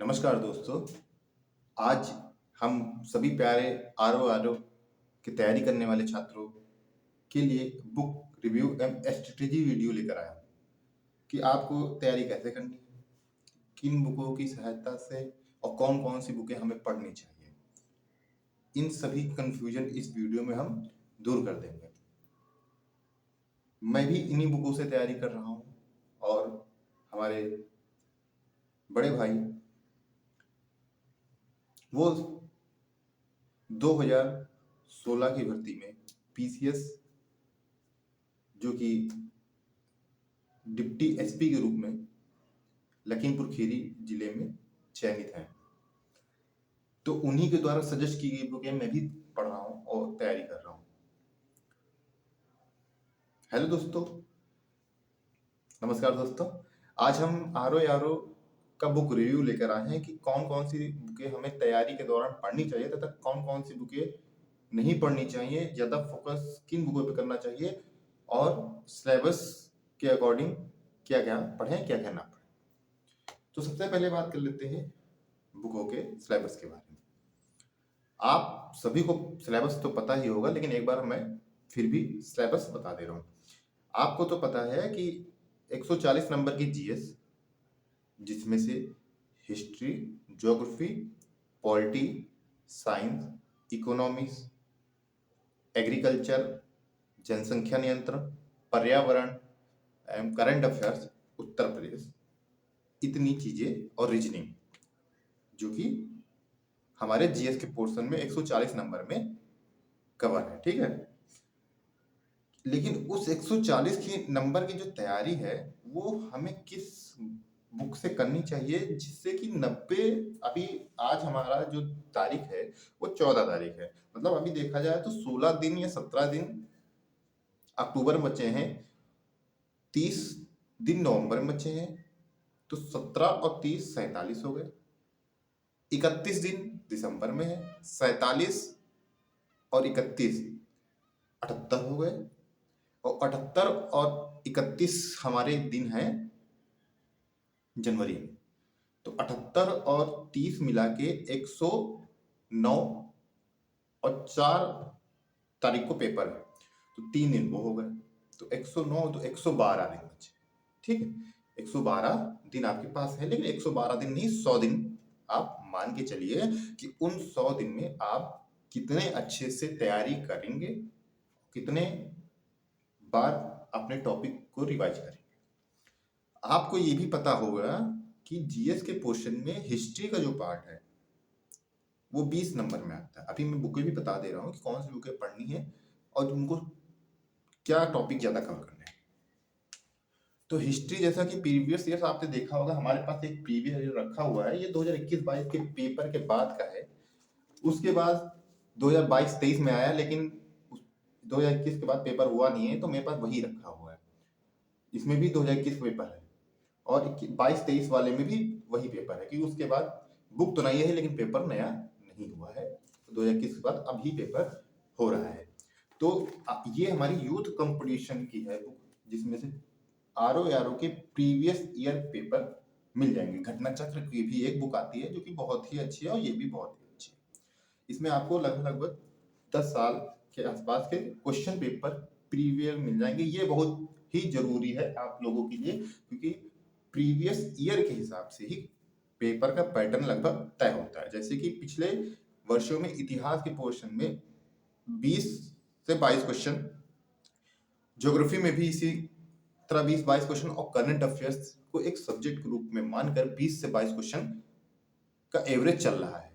नमस्कार दोस्तों। आज हम सभी प्यारे आरओ की तैयारी करने वाले छात्रों के लिए book review and strategy video लेकर आया हूं कि आपको तैयारी कैसे करनी है, किन बुकों की सहायता से और कौन-कौन सी बुकें हमें पढ़नी चाहिए। इन सभी कंफ्यूजन इस वीडियो में हम दूर कर देंगे। मैं भी इन्हीं बुकों से तैयारी कर रहा हूं और हमारे बड़े भाई वो 2016 की भर्ती में पीसीएस जो कि डिप्टी एसपी के रूप में लखीमपुर खीरी जिले में चयनित हैं। तो उन्हीं के द्वारा सजेस्ट की गई बुकें मैं भी पढ़ रहा हूँ और तैयारी कर रहा हूँ। हेलो दोस्तों, नमस्कार दोस्तों। आज हम आरओ का बुक रिव्यू लेकर आए हैं कि कौन कौन सी बुकें हमें तैयारी के दौरान पढ़नी चाहिए तथा कौन कौन सी बुकें नहीं पढ़नी चाहिए, ज़्यादा फोकस किन बुकों पे करना चाहिए और सिलेबस के अकॉर्डिंग क्या क्या पढ़ें, क्या क्या ना पढ़ें। तो सबसे पहले बात कर लेते हैं बुकों के सिलेबस के बारे में। आप सभी को सिलेबस तो पता ही होगा, लेकिन एक बार मैं फिर भी सिलेबस बता दे रहा हूँ। आपको तो पता है कि 140 नंबर की जीएस, जिसमें से history, geography, polity, science, economics, agriculture, जनसंख्या नियंत्रण, पर्यावरण एवं करंट अफेयर्स, उत्तर प्रदेश, इतनी चीजें और रीजनिंग जो कि हमारे जीएस के पोर्शन में 140 नंबर में कवर है। ठीक है, लेकिन उस 140 की नंबर की जो तैयारी है वो हमें किस बुक से करनी चाहिए, जिससे कि 90, अभी आज हमारा जो तारीख है वो 14 तारीख है, मतलब अभी देखा जाए तो 16 दिन या 17 दिन अक्टूबर में बचे हैं, 30 दिन नवंबर में बचे हैं, तो 17 और 30 47 हो गए। 31 दिन दिसंबर में है, 47 और 31 78 हो गए, और 78 और 31 हमारे दिन हैं जनवरी में। तो 78 और 30 मिला के 109 और 4 तारीख को पेपर है, तो 3 दिन वो हो गए, तो 109 तो 112 दिन बचे। ठीक है, 112 दिन आपके पास है, लेकिन 112 दिन नहीं, 100 दिन आप मान के चलिए कि उन 100 दिन में आप कितने अच्छे से तैयारी करेंगे, कितने बार अपने टॉपिक को रिवाइज करेंगे। आपको ये भी पता होगा कि जीएस के पोर्शन में हिस्ट्री का जो पार्ट है वो 20 नंबर में आता है। अभी मैं बुकें भी बता दे रहा हूँ कि कौन सी बुकें पढ़नी है और उनको क्या टॉपिक ज्यादा कवर करने हैं। तो हिस्ट्री, जैसा कि प्रीवियस ईयर आपने देखा होगा, हमारे पास एक प्रीवियस ईयर रखा हुआ है, ये 2021-22 के पेपर के बाद का है। उसके बाद 2022-23 में आया, लेकिन 2021 के बाद पेपर हुआ नहीं है, तो मेरे पास वही रखा हुआ है। इसमें भी 2021 पेपर है और 22-23 वाले में भी वही पेपर है, क्योंकि उसके बाद बुक तो नहीं है लेकिन पेपर नया नहीं हुआ है। तो 2021 के बाद अभी पेपर हो रहा है। तो ये हमारी यूथ कंपटीशन की है बुक, जिसमें से आरओ के प्रीवियस ईयर पेपर मिल जाएंगे। घटना चक्र की भी एक बुक आती है जो कि बहुत ही अच्छी है, और ये भी बहुत ही अच्छी है। इसमें आपको लगभग 10 साल के आसपास के क्वेश्चन पेपर प्रीवियस मिल जाएंगे। ये बहुत ही जरूरी है आप लोगों के लिए, क्योंकि प्रीवियस ईयर के हिसाब से ही पेपर का पैटर्न लगभग तय होता है। जैसे कि पिछले वर्षों में इतिहास के पोर्शन में 20 से 22 क्वेश्चन, ज्योग्राफी में भी इसी तरह 20-22 क्वेश्चन, और करंट अफेयर्स को एक सब्जेक्ट के रूप में मानकर 20 से 22 क्वेश्चन का एवरेज चल रहा है।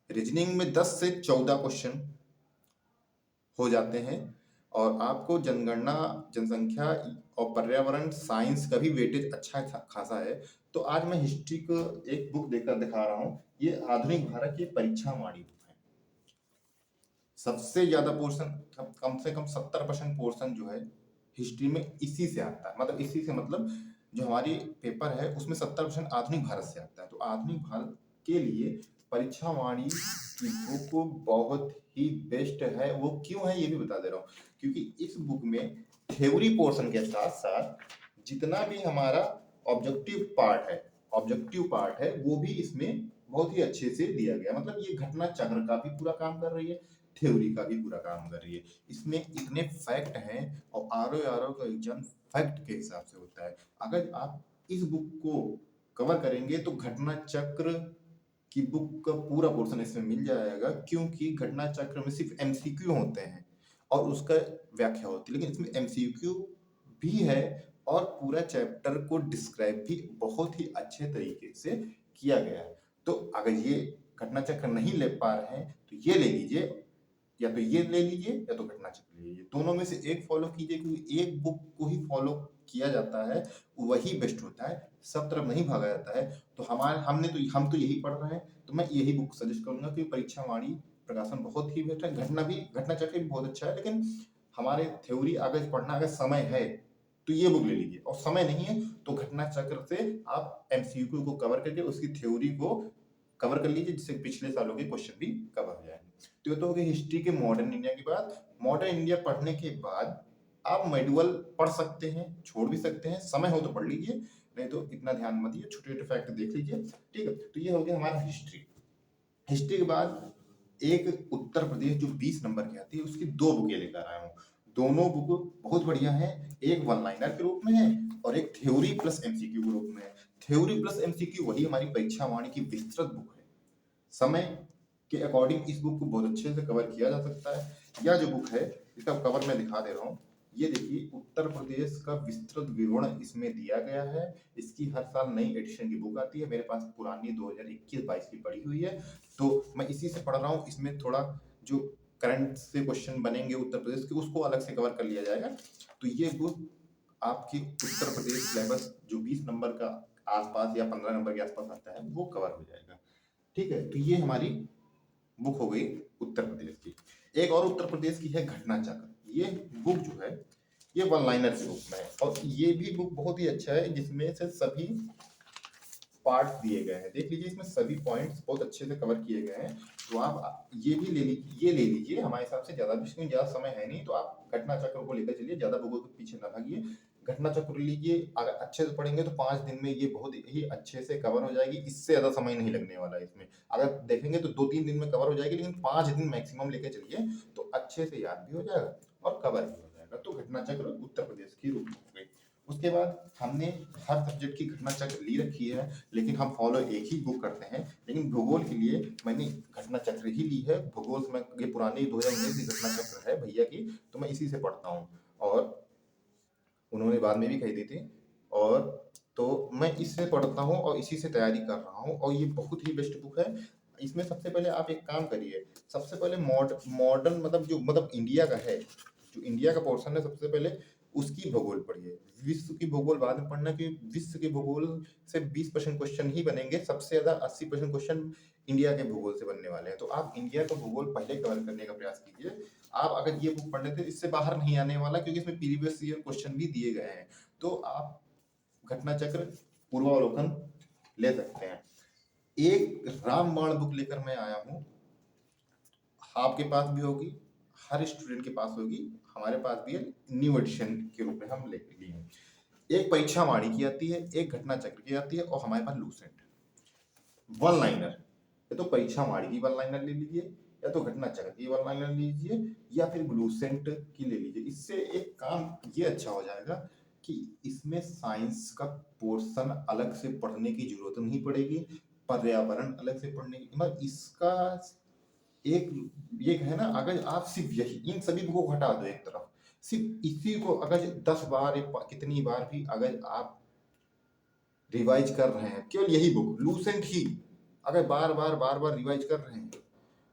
रीजनिंग में 10 से 14 क्वेश्चन हो जाते हैं, और आपको जनगणना, जनसंख्या और पर्यावरण, साइंस का भी वेटेज अच्छा खासा है। तो आज मैं हिस्ट्री को एक बुक देकर दिखा रहा हूँ। ये आधुनिक भारत की परीक्षा वाणी बुक है। सबसे ज्यादा पोर्शन, कम से कम 70% पोर्शन जो है हिस्ट्री में इसी से आता है। मतलब इसी से मतलब जो हमारी पेपर है उसमें 70% आधुनिक भारत से आता है। तो आधुनिक भारत के लिए परीक्षा वाणी की बुक बहुत ही बेस्ट है। वो क्यों है ये भी बता दे रहा हूँ, क्योंकि इस बुक में थ्योरी पोर्शन के साथ साथ जितना भी हमारा ऑब्जेक्टिव पार्ट है ऑब्जेक्टिव पार्ट है वो भी इसमें बहुत ही अच्छे से दिया गया। मतलब ये घटना चक्र का भी पूरा काम कर रही है, थ्योरी का भी पूरा काम कर रही है। इसमें इतने फैक्ट हैं और आर का एग्जाम फैक्ट के हिसाब से होता है। अगर आप इस बुक को कवर करेंगे तो घटना चक्र की बुक का पूरा पोर्शन इसमें मिल जाएगा, क्योंकि घटना चक्र में सिर्फ एमसीक्यू होते हैं और उसका व्याख्या होती है, लेकिन इसमें एमसीक्यू भी है और पूरा चैप्टर को डिस्क्राइब भी बहुत ही अच्छे तरीके से किया गया है। तो अगर ये घटना चक्र नहीं ले पा रहे हैं तो ये ले लीजिए, या तो ये ले लीजिए या तो घटना चक्र ले लीजिए, दोनों में से एक फॉलो कीजिए, क्योंकि एक बुक को ही फॉलो किया जाता है वही बेस्ट होता है, सब तरफ नहीं भागा जाता है। तो हम तो यही पढ़ रहे हैं, तो मैं यही बुक सजेस्ट करूंगा कि परीक्षा वाणी प्रकाशन बहुत ही बेस्ट है। घटना चक्र भी बहुत अच्छा है, लेकिन हमारे थ्योरी अगर पढ़ना अगर समय है तो ये बुक ले लीजिए, और समय नहीं है तो घटना चक्र से आप एमसीक्यू को कवर करके उसकी थ्योरी को कवर कर लीजिए, जिससे पिछले सालों के क्वेश्चन भी कवर हो जाएंगे। तो ये तो हो गई हिस्ट्री के मॉडर्न इंडिया की बात। मॉडर्न इंडिया पढ़ने के बाद आप मैनुअल पढ़ सकते हैं, छोड़ भी सकते हैं, समय हो तो पढ़ लीजिए, नहीं तो इतना ध्यान मत दिए, छोटे छोटे फैक्ट देख लीजिए। ठीक है, तो ये हो गया हमारा हिस्ट्री। हिस्ट्री के बाद एक उत्तर प्रदेश जो 20 नंबर की आती है उसकी 2 बुकें लेकर आया हूँ। दोनों बुक बहुत बढ़िया है, एक वन लाइनर के रूप में है और एक थ्योरी प्लस एमसीक्यू के रूप में है। थ्योरी प्लस एमसीक्यू वही हमारी परीक्षा वाणी की विस्तृत बुक है। समय के अकॉर्डिंग इस बुक को बहुत अच्छे से कवर किया जा सकता है। यह जो बुक है इसका कवर मैं दिखा दे रहा हूँ, ये देखिए उत्तर प्रदेश का विस्तृत विवरण इसमें दिया गया है। इसकी हर साल नई एडिशन की बुक आती है, मेरे पास पुरानी 2021-22 की पड़ी हुई है, तो मैं इसी से पढ़ रहा हूँ। इसमें थोड़ा जो करंट से क्वेश्चन बनेंगे उत्तर प्रदेश के उसको अलग से कवर कर लिया जाएगा। तो ये बुक आपकी उत्तर प्रदेश सिलेबस जो 20 नंबर का आसपास या 15 नंबर के आसपास आता है वो कवर हो जाएगा। ठीक है, तो ये हमारी बुक हो गई उत्तर प्रदेश की। एक और उत्तर प्रदेश की है घटना चक्र। ये बुक जो है ये वन लाइनर के रूप में है और ये भी बुक बहुत ही अच्छा है, जिसमें से सभी पार्ट्स दिए गए हैं। देख लीजिए इसमें सभी पॉइंट्स बहुत अच्छे से कवर किए गए हैं। तो आप ये भी ले लीजिए, ये ले लीजिए, हमारे हिसाब से ज्यादा भी ज्यादा समय है नहीं, तो आप घटना चक्र को लेकर चलिए, ज्यादा बुकों के पीछे ना भागिए। घटना चक्र लीजिए, अगर अच्छे से पढ़ेंगे तो 5 दिन में ये बहुत ही अच्छे से कवर हो जाएगी। इससे ज्यादा समय नहीं लगने वाला है इसमें। अगर देखेंगे तो 2-3 दिन में कवर हो जाएगी, लेकिन 5 दिन मैक्सिमम लेके चलिए तो अच्छे से याद भी हो जाएगा और कवर भी हो जाएगा। तो घटना चक्र उत्तर प्रदेश की रूप हो गई। उसके बाद हमने हर सब्जेक्ट की घटना चक्र ली रखी है, लेकिन हम फॉलो एक ही बुक करते हैं। लेकिन भूगोल के लिए मैंने घटना चक्र ही ली है। भूगोल में ये पुरानी 2019 की घटना चक्र है भैया की, तो मैं इसी से पढ़ता हूँ और उन्होंने बाद में भी कही दी थी, और तो मैं इससे पढ़ता हूँ और इसी से तैयारी कर रहा हूँ और ये बहुत ही बेस्ट बुक है। इसमें सबसे पहले आप एक काम करिए, सबसे पहले मॉडर्न मतलब जो मतलब इंडिया का है, जो इंडिया का पोर्शन है, सबसे पहले उसकी भूगोल पढ़िए। विश्व की भूगोल बाद में पढ़ना, कि विश्व के भूगोल से 20% क्वेश्चन ही बनेंगे, सबसे ज्यादा 80% क्वेश्चन इंडिया के भूगोल से बनने वाले हैं। तो आप इंडिया का भूगोल पहले कवर करने का प्रयास कीजिए। आप अगर ये बुक पढ़ लेते इससे बाहर नहीं आने वाला, क्योंकि इसमें प्रीवियस ईयर क्वेश्चन भी दिए गए हैं। तो आप घटना चक्र पूर्वावलोकन ले सकते हैं। एक रामबाण बुक लेकर मैं आया हूँ, आपके पास भी होगी, हर स्टूडेंट के पास होगी, हमारे पास भी है, न्यू एडिशन के रूप में हम लेकर लिए हैं। एक परीक्षा वाणी की आती है, एक घटना चक्र की आती है और हमारे पास लूसेंट वन लाइनर। या तो परीक्षा वाणी की वन लाइनर ले लीजिए, या तो घटना चक्र की वन लाइनर लीजिए, या फिर ग्लूसेंट की ले लीजिए। इससे एक काम ये अच्छा हो जाएगा कि इसमें साइंस का पोर्शन अलग से पढ़ने की जरूरत नहीं पड़ेगी, पर्यावरण अलग से पढ़ने की, मतलब इसका एक ये है ना। अगर आप सिर्फ यही इन सभी बुकों को हटा दो एक तरफ, सिर्फ इसी को अगर 10 बार या कितनी बार भी अगर आप रिवाइज कर रहे हैं, केवल यही बुक लूसेंट ही अगर बार बार रिवाइज कर रहे हैं,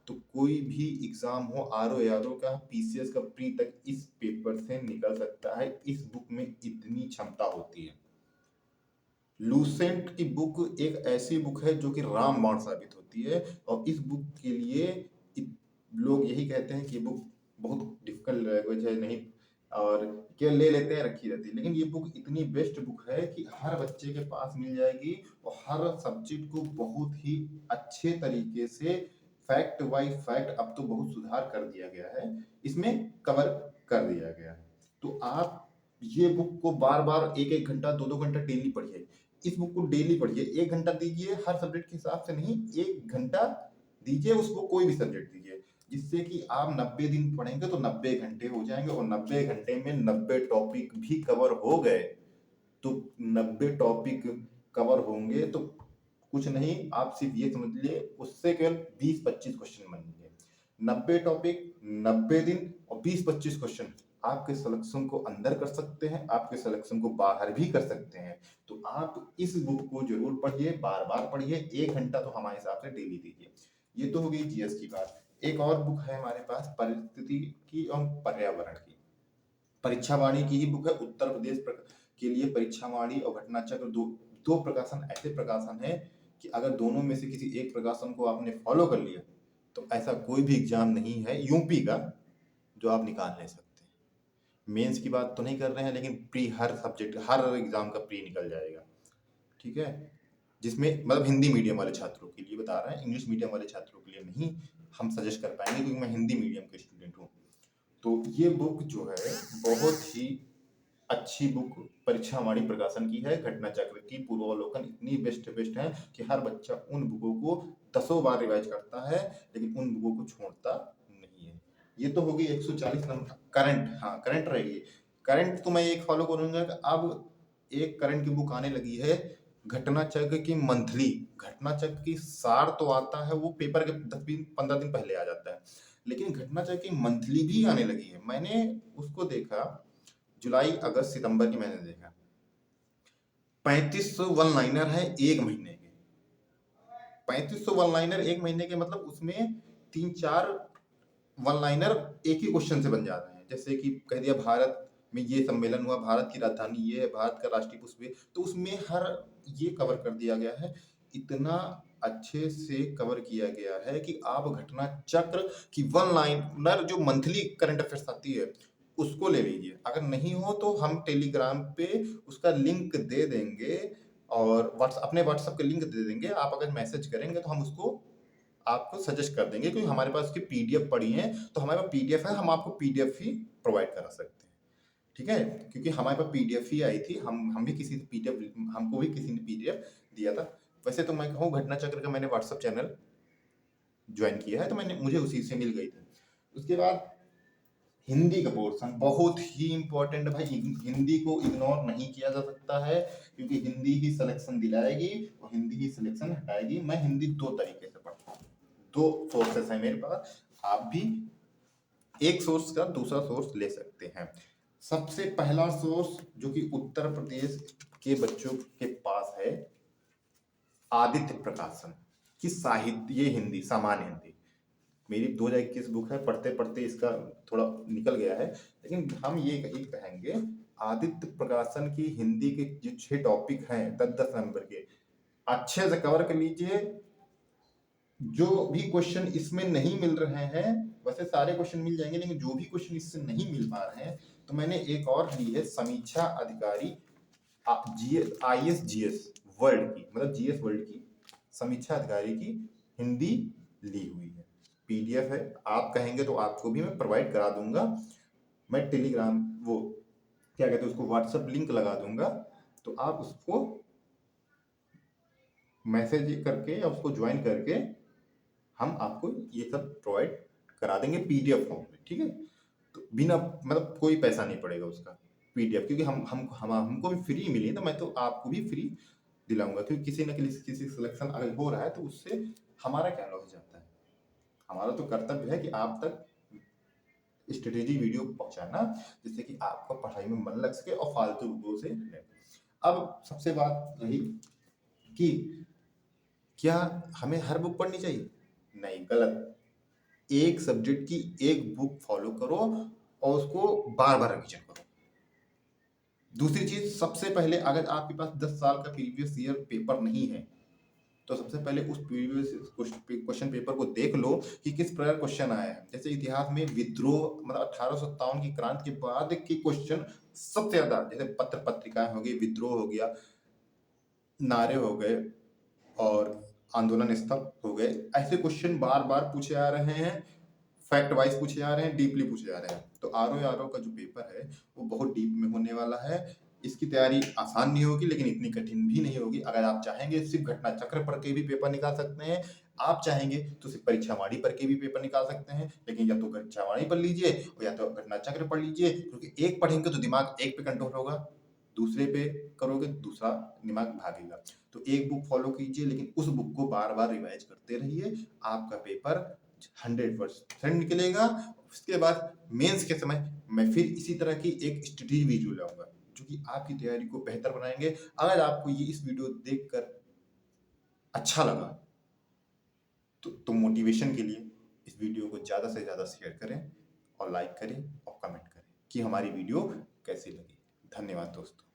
तो कोई भी एग्जाम हो, आर ओ का, पीसीएस का, प्री तक इस पेपर से निकल सकता है। इस बुक में इतनी क्षमता होती है। लूसेंट की बुक एक ऐसी बुक है जो कि रामबाण साबित होती है, और इस बुक के लिए लोग यही कहते हैं कि बुक बहुत डिफिकल्ट लैंग्वेज है, नहीं, और केवल ले लेते हैं, रखी रहती है। लेकिन ये बुक इतनी बेस्ट बुक है कि हर बच्चे के पास मिल जाएगी और हर सब्जेक्ट को बहुत ही अच्छे तरीके से फैक्ट बाई फैक्ट अब तो बहुत सुधार कर दिया गया है, इसमें कवर कर दिया गया है। तो आप ये बुक को बार बार 1-1 घंटा 2-2 घंटा डेली पढ़िए। इस बुक को डेली पढ़िए, 1 घंटा दीजिए, हर सब्जेक्ट के हिसाब से नहीं, 1 घंटा दीजिए उसको, कोई भी सब्जेक्ट दीजिए, जिससे कि आप 90 दिन पढ़ेंगे तो 90 घंटे हो जाएंगे, और 90 घंटे में 90 टॉपिक भी कवर हो गए तो 90 टॉपिक कवर होंगे तो कुछ नहीं, आप सिर्फ ये समझ लिए उससे केवल 20-25 क्वेश्चन बनेंगे। 90 टॉपिक, 90 दिन और 20-25 क्वेश्चन आपके सिलेक्शन को अंदर कर सकते हैं, आपके सिलेक्शन को बाहर भी कर सकते हैं। तो आप इस बुक को जरूर पढ़िए, बार बार पढ़िए, 1 घंटा तो हमारे हिसाब से डेली दीजिए। ये तो हो गई जीएस की बात। एक और बुक है हमारे पास परिस्थिति की और पर्यावरण की, परीक्षावाणी की ही बुक है। उत्तर प्रदेश के लिए परीक्षावाणी और घटना चक्र दो प्रकाशन ऐसे प्रकाशन है कि अगर दोनों में से किसी एक प्रकाशन को आपने फॉलो कर लिया तो ऐसा कोई भी एग्जाम नहीं है यूपी का जो आप निकाल नहीं सकते। मेंस की बात तो नहीं कर रहे हैं, लेकिन प्री हर सब्जेक्ट हर एग्जाम का प्री निकल जाएगा, ठीक है, जिसमें मतलब हिंदी मीडियम वाले छात्रों के लिए बता रहे हैं, इंग्लिश मीडियम वाले छात्रों के लिए नहीं हम सजेस्ट कर पाएंगे क्योंकि मैं हिंदी मीडियम का स्टूडेंट हूँ। तो ये बुक जो है बहुत ही अच्छी बुक परीक्षावाणी प्रकाशन की है। घटना चक्र की पूर्वावलोकन इतनी बेस्ट है कि हर बच्चा उन बुकों को 10 बार रिवाइज करता है, लेकिन उन बुकों को छोड़ता नहीं है। ये तो होगी 140 नंबर करंट। हाँ, करंट रहेगी। करंट तो मैं एक फॉलो करूंगा कि अब एक करंट की बुक आने लगी है, घटना चक्र की मंथली। घटना चक्र की सार तो आता है, वो पेपर के 10-15 दिन पहले आ जाता है, लेकिन घटना चक्र की मंथली भी आने लगी है। मैंने उसको देखा जुलाई अगस्त सितंबर की, मैंने देखा 3500 वन लाइनर है एक महीने के। 3500 वन लाइनर एक महीने के मतलब उसमें 3-4 वन लाइनर एक ही क्वेश्चन से बन जाते हैं। जैसे कि कह दिया भारत में ये सम्मेलन हुआ, भारत की राजधानी ये है, भारत का राष्ट्रीय पुष्प ये, तो उसमें हर ये कवर कर दिया गया है। इतना अच्छे से कवर किया गया है कि आप घटना चक्र की वन लाइनर जो मंथली करंट अफेयर्स आती है उसको ले लीजिए। अगर नहीं हो तो हम टेलीग्राम पे उसका लिंक दे देंगे और अपने व्हाट्सएप का लिंक दे देंगे। आप अगर मैसेज करेंगे तो हम उसको आपको सजेस्ट कर देंगे, क्योंकि हमारे पास उसकी पीडीएफ पड़ी है, तो हमारे पास पीडीएफ है, हम आपको पीडीएफ ही प्रोवाइड करा सकते हैं, ठीक है, क्योंकि हमारे पास पीडीएफ ही आई थी। हम भी किसी पीडीएफ, हमको भी किसी ने पीडीएफ दिया था। वैसे तो मैं कहूँ घटना चक्र का मैंने व्हाट्सएप चैनल ज्वाइन किया है, तो मुझे उसी से मिल गई थी। उसके बाद हिंदी का पोर्शन बहुत ही इंपॉर्टेंट भाई, हिंदी को इग्नोर नहीं किया जा सकता है, क्योंकि हिंदी ही सिलेक्शन दिलाएगी और हिंदी ही सिलेक्शन हटाएगी। मैं हिंदी 2 तरीके से पढ़ता हूँ, 2 सोर्सेस है मेरे पास, आप भी एक सोर्स का दूसरा सोर्स ले सकते हैं। सबसे पहला सोर्स जो कि उत्तर प्रदेश के बच्चों के पास है, आदित्य प्रकाशन की साहित्य हिंदी, सामान्य हिंदी। मेरी 2021 बुक है, पढ़ते पढ़ते इसका थोड़ा निकल गया है, लेकिन हम ये कहेंगे आदित्य प्रकाशन की हिंदी के जो 6 टॉपिक हैं 10-10 नंबर के, अच्छे से कवर कर लीजिए। जो भी क्वेश्चन इसमें नहीं मिल रहे हैं, वैसे सारे क्वेश्चन मिल जाएंगे, लेकिन जो भी क्वेश्चन इससे नहीं मिल पा रहे हैं, तो मैंने एक और ली है समीक्षा अधिकारी IS GS वर्ल्ड की, मतलब GS वर्ल्ड की समीक्षा अधिकारी की हिंदी ली हुई है, पीडीएफ है। आप कहेंगे तो आपको भी मैं प्रोवाइड करा दूंगा। मैं टेलीग्राम वो क्या कहते हैं उसको व्हाट्सएप लिंक लगा दूंगा, तो आप उसको मैसेज करके या उसको ज्वाइन करके हम आपको ये सब प्रोवाइड करा देंगे पीडीएफ फॉर्म में, ठीक है। तो बिना मतलब कोई पैसा नहीं पड़ेगा उसका पीडीएफ, क्योंकि हमको भी फ्री मिली, तो मैं तो आपको भी फ्री दिलाऊंगा, क्योंकि किसी न किसी सिलेक्शन अगर हो रहा है तो उससे हमारा क्या लॉस जाता है। हमारा तो कर्तव्य है कि आप तक स्ट्रेटेजी वीडियो पहुंचाना, जिससे कि आपको पढ़ाई में मन लग सके और फालतू बुकों से नहीं। अब सबसे बात रही कि क्या हमें हर बुक पढ़नी चाहिए? नहीं, गलत। एक सब्जेक्ट की एक बुक फॉलो करो और उसको बार बार रिविजन करो। दूसरी चीज, सबसे पहले अगर आपके पास 10 साल का प्रीवियस ईयर पेपर नहीं है, तो सबसे पहले उस प्रीवियस क्वेश्चन पेपर को देख लो कि किस प्रकार क्वेश्चन आया है। जैसे इतिहास में विद्रोह मतलब 1857 की क्रांति के बाद के क्वेश्चन सबसे ज्यादा, जैसे पत्र पत्रिकाएं हो गई, विद्रोह हो गया, नारे हो गए और आंदोलन स्तंभ हो गए, ऐसे क्वेश्चन बार बार पूछे आ रहे हैं, फैक्ट वाइज पूछे जा रहे हैं, डीपली पूछे जा रहे हैं। तो आरओ का जो पेपर है वो बहुत डीप में होने वाला है। इसकी तैयारी आसान नहीं होगी लेकिन इतनी कठिन भी नहीं होगी। अगर आप चाहेंगे सिर्फ घटना चक्र पढ़ के भी पेपर निकाल सकते हैं, आप चाहेंगे तो सिर्फ परीक्षावाणी पढ़ के भी पेपर निकाल सकते हैं। लेकिन या तो परीक्षावाणी पढ़ लीजिए और या तो घटना चक्र पढ़ लीजिए, क्योंकि एक पढ़ेंगे तो दिमाग एक पे कंट्रोल होगा, दूसरे पे करोगे दूसरा दिमाग भागेगा। तो एक बुक फॉलो कीजिए लेकिन उस बुक को बार बार रिवाइज करते रहिए, आपका पेपर 100% निकलेगा। उसके बाद मेंस के समय मैं फिर इसी तरह की एक स्टडी वीडियो लाऊंगा जो कि आपकी तैयारी को बेहतर बनाएंगे। अगर आपको ये इस वीडियो देखकर अच्छा लगा तो मोटिवेशन के लिए इस वीडियो को ज़्यादा से ज़्यादा शेयर करें और लाइक करें और कमेंट करें कि हमारी वीडियो कैसी लगी। धन्यवाद दोस्तों।